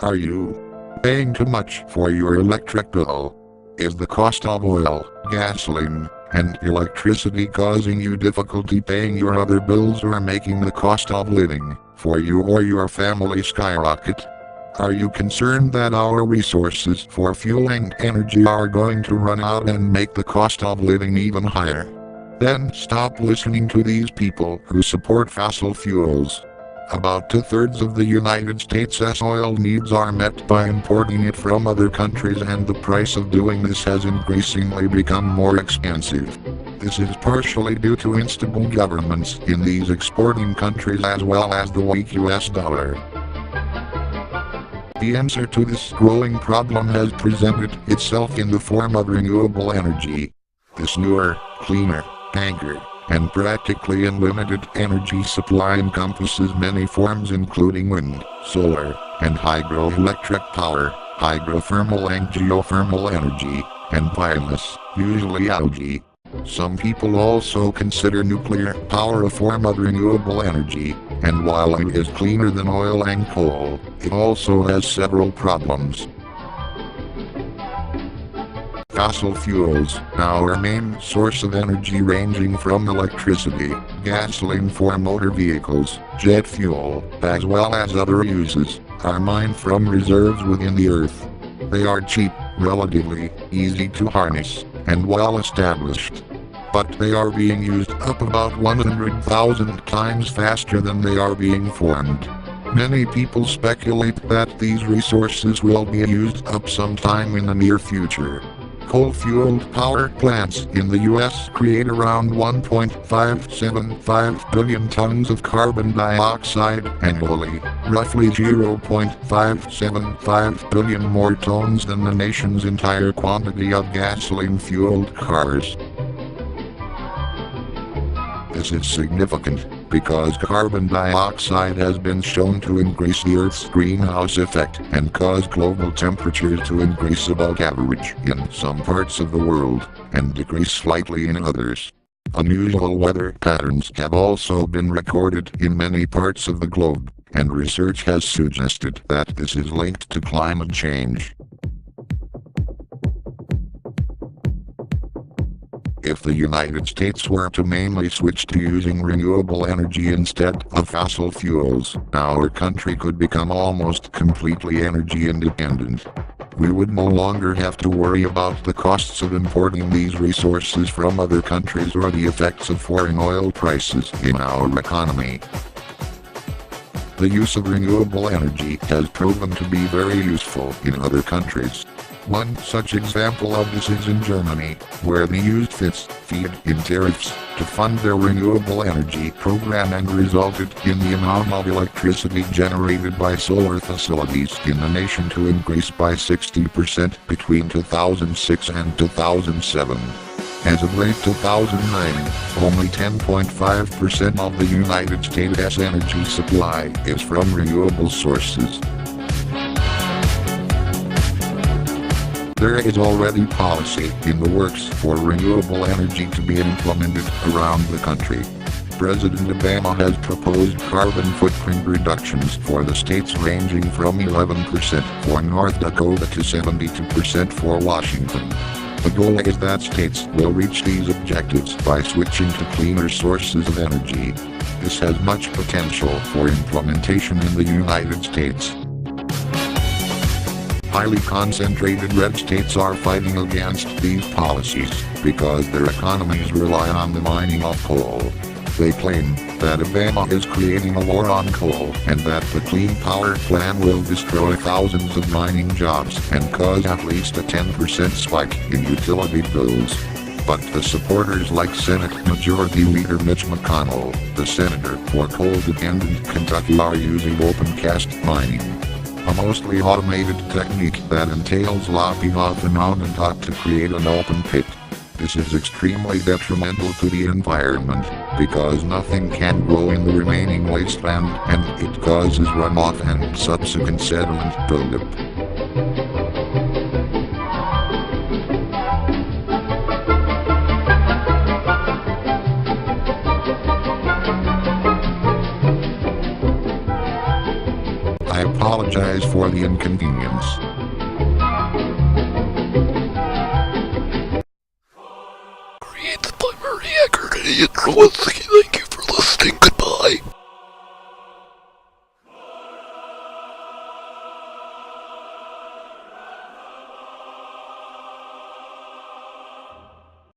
Are you paying too much for your electric bill? Is the cost of oil, gasoline, and electricity causing you difficulty paying your other bills or making the cost of living for you or your family skyrocket? Are you concerned that our resources for fuel and energy are going to run out and make the cost of living even higher? Then stop listening to these people who support fossil fuels. About 2/3 of the United States' oil needs are met by importing it from other countries, and the price of doing this has increasingly become more expensive. This is partially due to unstable governments in these exporting countries as well as the weak US dollar. The answer to this growing problem has presented itself in the form of renewable energy. This newer, cleaner, tanker, and practically unlimited energy supply encompasses many forms including wind, solar, and hydroelectric power, hydrothermal and geothermal energy, and biomass, usually algae. Some people also consider nuclear power a form of renewable energy, and while it is cleaner than oil and coal, it also has several problems. Fossil fuels, our main source of energy ranging from electricity, gasoline for motor vehicles, jet fuel, as well as other uses, are mined from reserves within the earth. They are cheap, relatively easy to harness, and well established. But they are being used up about 100,000 times faster than they are being formed. Many people speculate that these resources will be used up sometime in the near future. Coal-fueled power plants in the U.S. create around 1.575 billion tons of carbon dioxide annually, roughly 0.575 billion more tons than the nation's entire quantity of gasoline-fueled cars. This is significant because carbon dioxide has been shown to increase the Earth's greenhouse effect and cause global temperatures to increase above average in some parts of the world and decrease slightly in others. Unusual weather patterns have also been recorded in many parts of the globe, and research has suggested that this is linked to climate change. If the United States were to mainly switch to using renewable energy instead of fossil fuels, our country could become almost completely energy independent. We would no longer have to worry about the costs of importing these resources from other countries or the effects of foreign oil prices in our economy. The use of renewable energy has proven to be very useful in other countries. One such example of this is in Germany, where they used feed-in tariffs to fund their renewable energy program and resulted in the amount of electricity generated by solar facilities in the nation to increase by 60% between 2006 and 2007. As of late 2009, only 10.5% of the United States' energy supply is from renewable sources. There is already policy in the works for renewable energy to be implemented around the country. President Obama has proposed carbon footprint reductions for the states ranging from 11% for North Dakota to 72% for Washington. The goal is that states will reach these objectives by switching to cleaner sources of energy. This has much potential for implementation in the United States. Highly concentrated red states are fighting against these policies because their economies rely on the mining of coal. They claim that Obama is creating a war on coal and that the Clean Power Plan will destroy thousands of mining jobs and cause at least a 10% spike in utility bills. But the supporters like Senate Majority Leader Mitch McConnell, the senator for coal-dependent Kentucky, are using open-cast mining, a mostly automated technique that entails lopping off a mountaintop to create an open pit. This is extremely detrimental to the environment because nothing can grow in the remaining wasteland and it causes runoff and subsequent sediment buildup. apologize for the inconvenience. Created by Maria Gurney and Rowan